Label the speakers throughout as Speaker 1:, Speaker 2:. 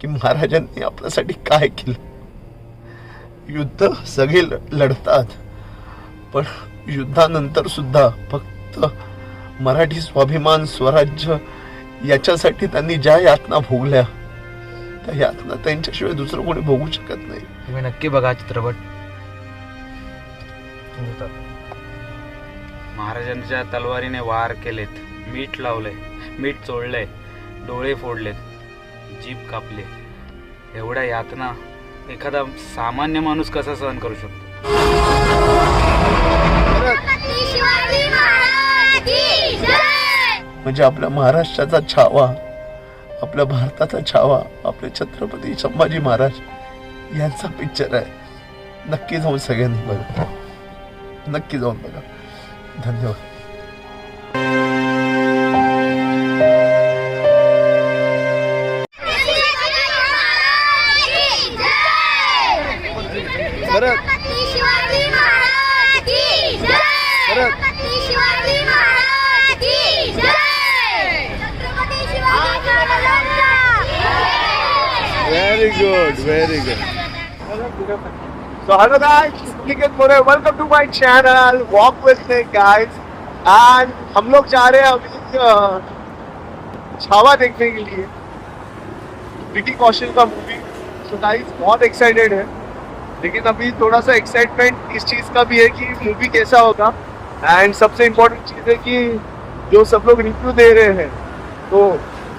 Speaker 1: की महाराजांनी आपल्यासाठी काय केलं. युद्ध सगळे लढतात, पण युद्धानंतर सुद्धा फक्त मराठी स्वाभिमान स्वराज्य याच्यासाठी त्यांनी ज्या यातना भोगल्या, त्या यातना त्यांच्याशिवाय दुसरं कोणी भोगू शकत नाही.
Speaker 2: तुम्ही नक्की बघा चित्रपट.
Speaker 3: महाराजांच्या तलवारीने वार केलेत, मीठ लावलंय, मीठ चोळलंय, डोळे फोडलेत, जीभ कापले. एवढ्या यातना एखादा सामान्य माणूस कसा सहन करू शकतो.
Speaker 1: म्हणजे आपल्या महाराष्ट्राचा छावा, आपल्या भारताचा छावा आपले छत्रपती संभाजी महाराज यांचा पिक्चर आहे. नक्की जाऊन सगळ्यांनी बघा, नक्की जाऊन बघा. धन्यवाद.
Speaker 4: Very good, very good. So hello guys, Niket More, welcome to my channel Walk with Nick guys. And हम लोग जा रहे हैं अभी छावा देखने के लिए, विकी कौशल का मूवी. So guys बहुत एक्साइटेड है, लेकिन अभी थोड़ा सा एक्साइटमेंट इस चीज़ का भी है कि मूवी कैसा होगा. एंड सबसे इम्पोर्टेंट चीज़ है कि जो सब लोग रिव्यू दे रहे हैं, तो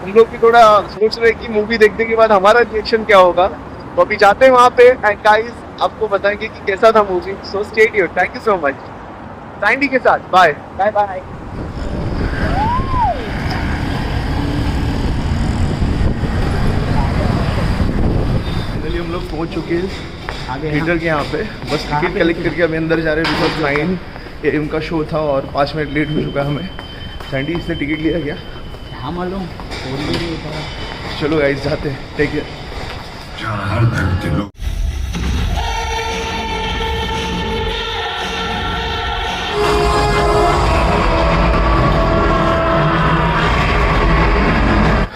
Speaker 4: हम लोग भी थोड़ा सोच रहे हैं कि मूवी देखने के बाद हमारा रिएक्शन क्या होगा. तो अभी जाते हैं वहाँ पे एंड गाइस आपको बताएंगे कि कैसा था movie. So stay tuned. Thank you so much. Sandy के साथ बाय बाय बाय. फाइनली हम लोग पहुँच चुके हैं थिएटर के यहाँ पे. बस टिकट कलेक्ट करके अभी अंदर जा रहे हैं बिकॉज 9 AM का शो था और 5 मिनट लेट हो चुका है हमें. सैंडी इसने टिकट लिया क्या?
Speaker 2: हाँ मालूम.
Speaker 4: चलो गाइस जाते हैं. Take care.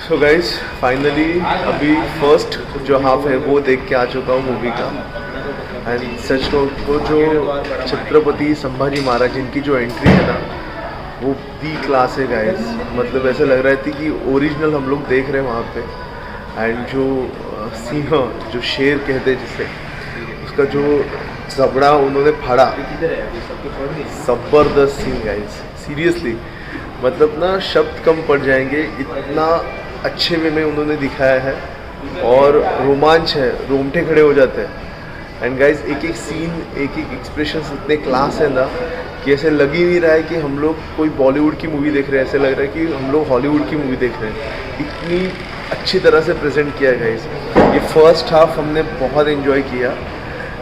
Speaker 4: So guys finally अभी फर्स्ट जो हाफ है वो देख के आ चुका हूँ मूवी का. एंड सच को जो छत्रपति संभाजी महाराज इनकी जो एंट्री है ना, वो दी क्लास है गाइस. मतलब ऐसा लग रहा थी कि ओरिजिनल हम लोग देख रहे हैं वहाँ पे. एंड जो सिंह, जो शेर कहते हैं जिसे, उसका जो जबड़ा उन्होंने फाड़ा, ज़बरदस्त सीन गाइस. सीरियसली मतलब ना शब्द कम पड़ जाएंगे, इतना अच्छे वे में उन्होंने दिखाया है. और रोमांच है, रोमटे खड़े हो जाते हैं. एंड गाइस एक एक सीन, एक एक एक्सप्रेशन इतने क्लास है ना कि ऐसे लग ही नहीं रहा है कि हम लोग कोई बॉलीवुड की मूवी देख रहे हैं. ऐसे लग रहा है कि हम लोग हॉलीवुड की मूवी देख रहे हैं. इतनी अच्छी तरह से प्रेजेंट किया है गाइस. ये फर्स्ट हाफ हमने बहुत एंजॉय किया,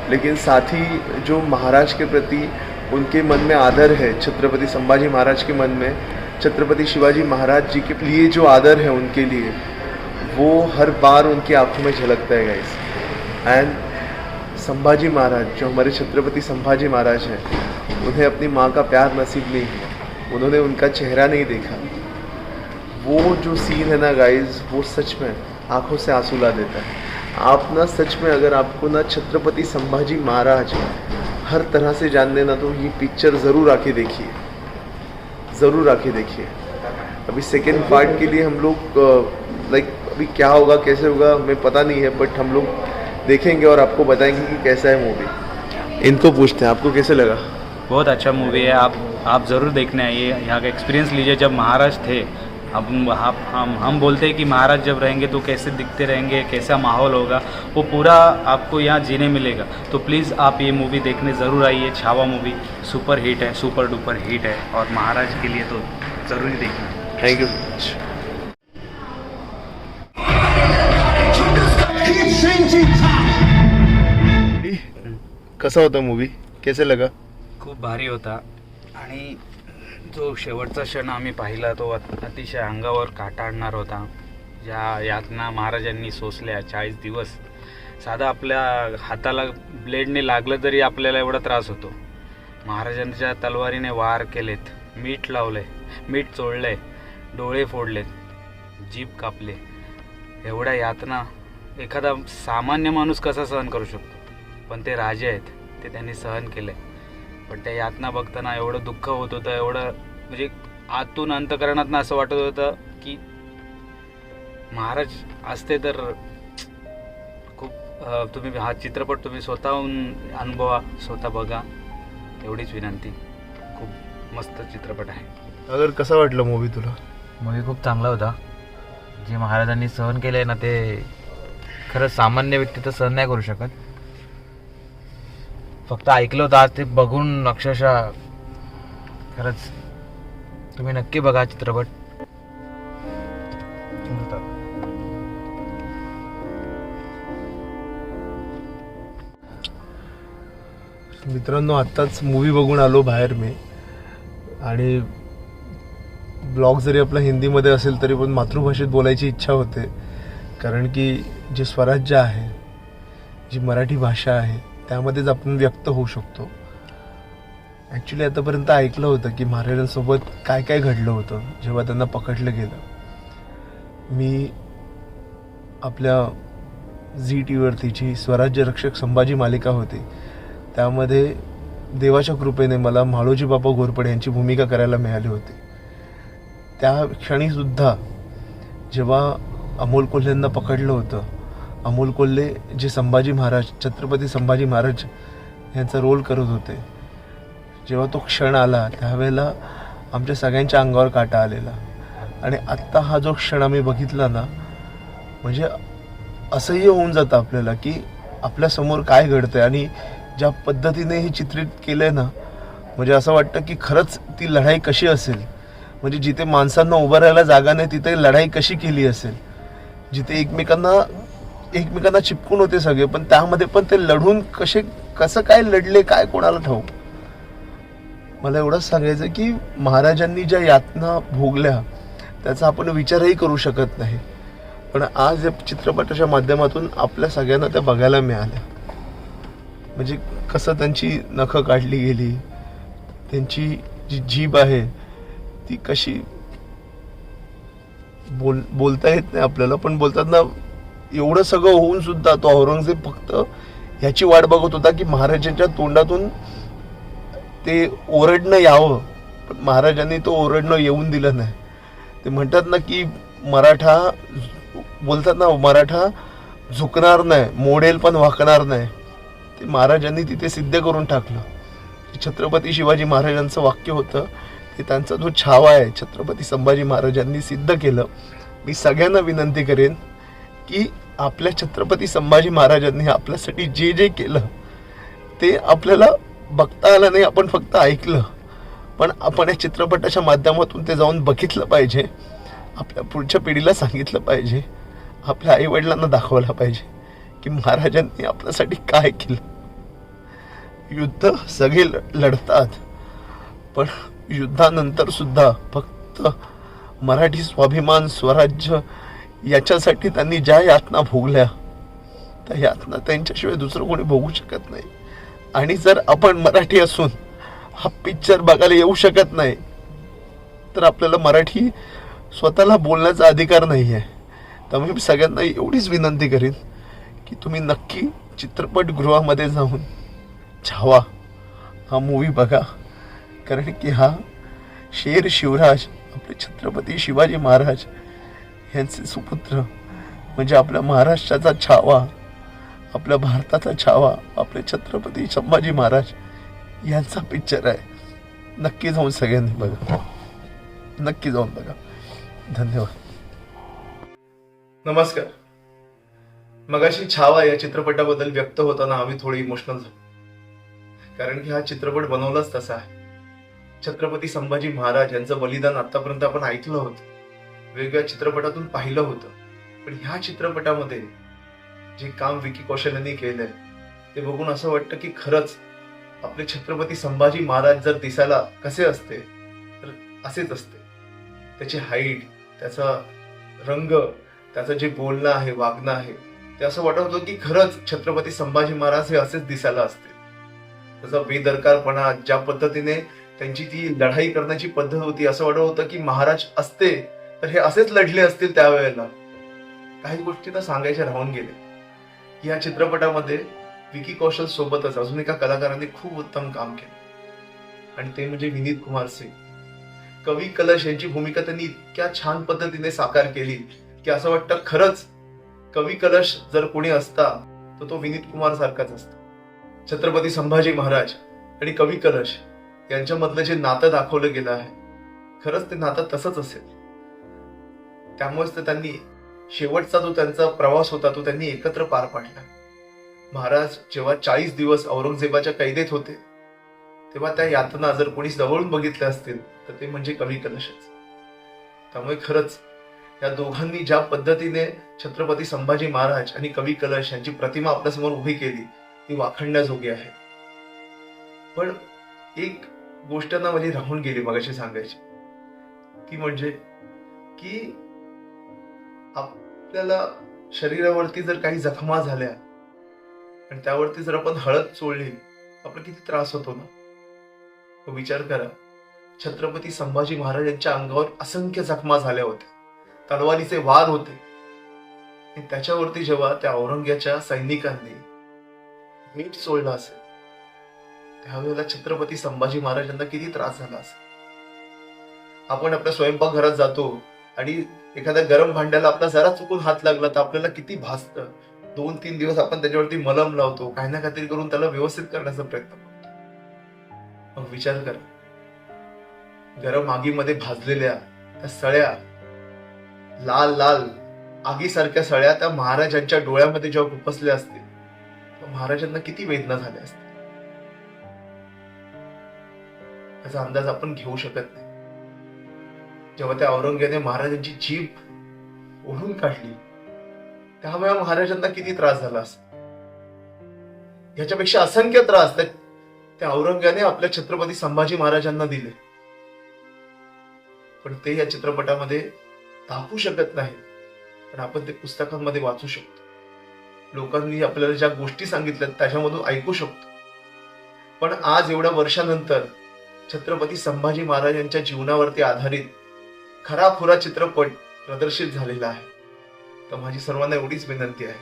Speaker 4: लेकिन साथ ही जो महाराज के प्रति उनके मन में आदर है, छत्रपति संभाजी महाराज के मन में छत्रपति शिवाजी महाराज जी के लिए जो आदर है उनके लिए, वो हर बार उनकी आंखों में झलकता है गाइस. एंड संभाजी महाराज, जो हमारे छत्रपति संभाजी महाराज हैं, उन्हें अपनी माँ का प्यार नसीब नहीं हुआ, उन्होंने उनका चेहरा नहीं देखा. वो जो सीन है ना गाइस, वो सच में आंखों से आंसू ला देता है. आप ना सच में अगर आपको ना छत्रपति संभाजी महाराज हर तरह से जानने ना, तो ये पिक्चर ज़रूर आके देखिए, ज़रूर आके देखिए. अभी सेकेंड पार्ट के लिए हम लोग लाइक अभी क्या होगा कैसे होगा हमें पता नहीं है, बट हम लोग देखेंगे और आपको बताएंगे कि कैसा है मूवी. इनको पूछते हैं आपको कैसे लगा.
Speaker 3: बहुत अच्छा मूवी है. आप ज़रूर देखने आइए, यहाँ का एक्सपीरियंस लीजिए. जब महाराज थे, अब हम बोलते हैं कि महाराज जब रहेंगे तो कैसे दिखते रहेंगे, कैसा माहौल होगा, वो पूरा आपको यहाँ जीने मिलेगा. तो प्लीज़ आप ये मूवी देखने ज़रूर आइए. छावा मूवी सुपर हिट है, सुपर डुपर हिट है, और महाराज के लिए तो ज़रूर ही देखना.
Speaker 4: Thank you so much. कसा होता मूवी, कैसे लगा.
Speaker 3: खूप भारी होता. आणि जो शेवटचा क्षण आम्ही पाहिला तो अतिशय अंगावर काटा आणणार होता. ज्या यातना महाराजांनी सोसल्या 40 दिवस, साधा आपल्या हाताला ब्लेडने लागलं तरी आपल्याला एवढा त्रास होतो. महाराजांच्या तलवारीने वार केलेत, मीठ लावलंय, मीठ चोळलंय, डोळे फोडलेत, जीभ कापले. एवढ्या यातना
Speaker 2: एखादा सामान्य माणूस कसा सहन करू शकतो, पण ते राजे आहेत, ते त्यांनी सहन केलं आहे. पण त्या यातना बघताना एवढं दुःख होत होतं, एवढं म्हणजे आतून अंतकरणातनं असं वाटत होतं की महाराज असते तर खूप तुम्ही हा चित्रपट तुम्ही स्वतःहून अनुभवा, स्वतः बघा, एवढीच विनंती. खूप मस्त चित्रपट आहे.
Speaker 1: अगर कसा वाटला मूवी तुला?
Speaker 5: मूवी खूप चांगला होता. जे महाराजांनी सहन केलंय ना ते खरंच सामान्य व्यक्ती तर सहन नाही करू शकत. फक्त ऐकलं होतं, आज ते बघून अक्षरशः खरंच तुम्ही नक्की बघा चित्रपट.
Speaker 1: मित्रांनो, आत्ताच मूवी बघून आलो बाहेर मी, आणि ब्लॉग जरी आपला हिंदीमध्ये असेल तरी पण मातृभाषेत बोलायची इच्छा होते. कारण की जे स्वराज्य आहे, जी मराठी भाषा आहे, त्यामध्येच आपण व्यक्त होऊ शकतो. ॲक्च्युली आतापर्यंत ऐकलं होतं की महाराजांसोबत काय काय घडलं होतं जेव्हा त्यांना पकडलं गेलं. मी आपल्या झी टी व्हीवरती जी स्वराज्य रक्षक संभाजी मालिका होती, त्यामध्ये देवाच्या कृपेने मला म्हाळोजी बापा घोरपडे यांची भूमिका करायला मिळाली होती. त्या क्षणीसुद्धा जेव्हा अमोल कोल्हेंना पकडलं होतं, अमोल कोल्हे जे संभाजी महाराज, छत्रपती संभाजी महाराज यांचा रोल करत होते, जेव्हा तो क्षण आला त्यावेळेला आमच्या सगळ्यांच्या अंगावर काटा आलेला. आणि आत्ता हा जो क्षण आम्ही बघितला ना, म्हणजे असह्य होऊन जातं आपल्याला की आपल्यासमोर काय घडतंय. आणि ज्या पद्धतीने हे चित्रित केलं आहे ना, म्हणजे असं वाटतं की खरंच ती लढाई कशी असेल. म्हणजे जिथे माणसांना उभं राहायला जागा नाही तिथे लढाई कशी केली असेल, जिथे एकमेकांना चिपकून होते सगळे, पण त्यामध्ये पण ते लढून कसं काय लढले काय कोणाला ठाऊक. मला एवढंच सांगायचं की महाराजांनी ज्या यातना भोगल्या त्याचा आपण विचारही करू शकत नाही, पण आज या चित्रपटाच्या माध्यमातून आपल्या सगळ्यांना त्या बघायला मिळाल्या. म्हणजे कसं त्यांची नखं काढली गेली, त्यांची जी जीभ आहे ती कशी बोलता येत नाही आपल्याला, पण बोलताना एवढं सगळं होऊन सुद्धा तो औरंगजेब फक्त ह्याची वाट बघत होता की महाराजांच्या तोंडातून ते ओरडणं यावं, पण महाराजांनी तो ओरडणं येऊन दिलं नाही. ते म्हणतात ना की मराठा झुकणार नाही, मोडेल पण वाकणार नाही. ते महाराजांनी तिथे सिद्ध करून टाकलं. छत्रपती शिवाजी महाराजांचं वाक्य होतं ते त्यांचा जो छावा आहे छत्रपती संभाजी महाराजांनी सिद्ध केलं. मी सगळ्यांना विनंती करेन की आपल्या छत्रपती संभाजी महाराजांनी आपल्यासाठी जे जे केलं ते आपल्याला बघता आलं नाही, आपण फक्त ऐकलं, पण आपण या चित्रपटाच्या माध्यमातून ते जाऊन बघितलं पाहिजे, आपल्या पुढच्या पिढीला सांगितलं पाहिजे, आपल्या आईवडिलांना दाखवलं पाहिजे की महाराजांनी आपल्यासाठी काय केलं. युद्ध सगळे लढतात, पण युद्धानंतर सुद्धा फक्त मराठी स्वाभिमान स्वराज्य याच्यासाठी त्यांनी ज्या यातना भोगल्या त्या यातना त्यांच्याशिवाय दुसरं कोणी भोगू शकत नाही. आणि जर आपण मराठी असून हा पिक्चर बघायला येऊ शकत नाही तर आपल्याला मराठी स्वतःला बोलण्याचा अधिकार नाही आहे. त्यामुळे मी सगळ्यांना एवढीच विनंती करीन की तुम्ही नक्की चित्रपटगृहामध्ये जाऊन छावा हा मूवी बघा. कारण की हा शेर शिवराज आपले छत्रपती शिवाजी महाराज यांचे सुपुत्र, म्हणजे आपल्या महाराष्ट्राचा छावा, आपल्या भारताचा छावा, आपले छत्रपती संभाजी महाराज यांचा पिक्चर आहे. नक्की जाऊन सगळ्यांनी बघा, नक्की जाऊन बघा. धन्यवाद. नमस्कार. मगाशी छावा या चित्रपटाबद्दल व्यक्त होताना आम्ही थोडे इमोशनल झालो, कारण की हा चित्रपट बनवलाच तसा आहे. छत्रपती संभाजी महाराज यांचं बलिदान आतापर्यंत आपण ऐकलं होतं, वेगवेगळ्या चित्रपटातून पाहिलं होतं, पण ह्या चित्रपटामध्ये जे काम विकी कौशल यांनी केलंय ते बघून असं वाटतं की खरंच आपले छत्रपती संभाजी महाराज जर दिसायला कसे असते तर असेच असते. त्याची हाईट, त्याचा रंग, त्याचं जे बोलणं आहे, वागणं आहे, ते असं वाटत होतं की खरंच छत्रपती संभाजी महाराज हे असेच दिसायला असते. त्याचा बेदरकारपणा, ज्या पद्धतीने त्यांची ती लढाई करण्याची पद्धत होती, असं वाटत होतं की महाराज असते तर हे असेच लढले असतील त्यावेळेला. काही गोष्टी तर सांगायच्या राहून गेले. या चित्रपटामध्ये विकी कौशल सोबतच अजून एका कलाकाराने खूप उत्तम काम केलं आणि ते म्हणजे विनीत कुमार सिंग. कवी कलश यांची भूमिका त्यांनी इतक्या छान पद्धतीने साकार केली की असं वाटतं खरंच कवी कलश जर कोणी असता तर तो विनीत कुमार सारखाच असता. छत्रपती संभाजी महाराज आणि कवी कलश यांच्यामधलं जे नातं दाखवलं गेलं आहे खरंच ते नातं तसंच असेल. त्यामुळेच तर त्यांनी शेवटचा जो त्यांचा प्रवास होता तो त्यांनी एकत्र पार पाडला. महाराज जेव्हा 40 दिवस औरंगजेबाच्या कैदेत होते तेव्हा त्या यातना जर कोणी जवळून बघितल्या असतील तर ते म्हणजे कवी कलशच. त्यामुळे खरंच या दोघांनी ज्या पद्धतीने छत्रपती संभाजी महाराज आणि कवी कलश यांची प्रतिमा आपल्यासमोर उभी केली ती वाखाणण्याजोगी आहे. पण एक गोष्ट ना माझी राहून गेली मगाशी सांगायची, ती म्हणजे की आपल्याला शरीरावरती जर काही जखमा झाल्या आणि त्यावरती जर आपण हळद चोळली आपला किती त्रास होतो ना. विचार करा, छत्रपती संभाजी महाराज यांच्या अंगावर असंख्य जखमा झाल्या होत्या, तलवारीचे वार होते आणि त्याच्यावरती जेव्हा त्या औरंग्याच्या सैनिकांनी मीठ चोळलं असेल त्यावेळेला छत्रपती संभाजी महाराजांना किती त्रास झाला असेल. आपण आपल्या स्वयंपाकघरात जातो आणि एखाद्या गरम भांड्याला आपला जरा चुकून हात लागला तर आपल्याला किती भासतं. 2-3 दिवस आपण त्याच्यावरती मलम लावतो, काही ना काहीतरी करून त्याला व्यवस्थित करण्याचा प्रयत्न करतो. मग विचार करा, गरम आगीमध्ये भाजलेल्या त्या सळ्या, लाल लाल आगीसारख्या सळ्या त्या महाराजांच्या डोळ्यामध्ये जेव्हा खुपसल्या असतील तेव्हा महाराजांना किती वेदना झाल्या असतील याचा अंदाज आपण घेऊ शकत नाही. जेव्हा त्या औरंग्याने महाराजांची जीभ ओढून काढली त्यामुळे महाराजांना किती त्रास झाला असेल. याच्यापेक्षा असंख्य त्रास त्या औरंग्याने आपल्या छत्रपती संभाजी महाराजांना दिले, पण ते या चित्रपटामध्ये दाखवू शकत नाही. पण आपण ते पुस्तकांमध्ये वाचू शकतो, लोकांनी आपल्याला ज्या गोष्टी सांगितल्या त्याच्यामधून ऐकू शकतो. पण आज एवढ्या वर्षानंतर छत्रपती संभाजी महाराज यांच्या जीवनावरती आधारित खराखुरा चित्रपट प्रदर्शित झालेला आहे. तर माझी सर्वांना एवढीच विनंती आहे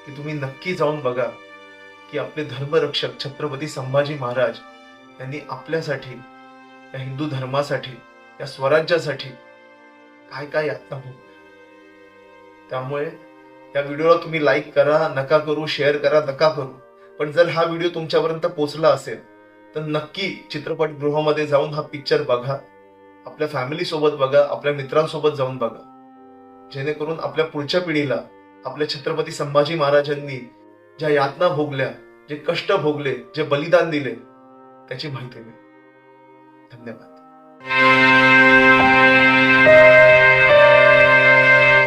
Speaker 1: की तुम्ही नक्की जाऊन बघा की आपले धर्मरक्षक छत्रपती संभाजी महाराज यांनी आपल्यासाठी, या हिंदू धर्मासाठी, या स्वराज्यासाठी काय काय यातना भोगल्या. त्यामुळे या व्हिडिओला तुम्ही लाईक करा नका करू, शेअर करा नका करू, पण जर हा व्हिडिओ तुमच्यापर्यंत पोहोचला असेल तर नक्की चित्रपटगृहामध्ये जाऊन हा पिक्चर बघा, आपल्या फॅमिली सोबत बघा, आपल्या मित्रांसोबत जाऊन बघा, जेणेकरून आपल्या पुढच्या पिढीला आपल्या छत्रपती संभाजी महाराजांनी ज्या यातना भोगल्या, जे कष्ट भोगले, जे बलिदान दिले त्याची माहिती मिळेल. धन्यवाद.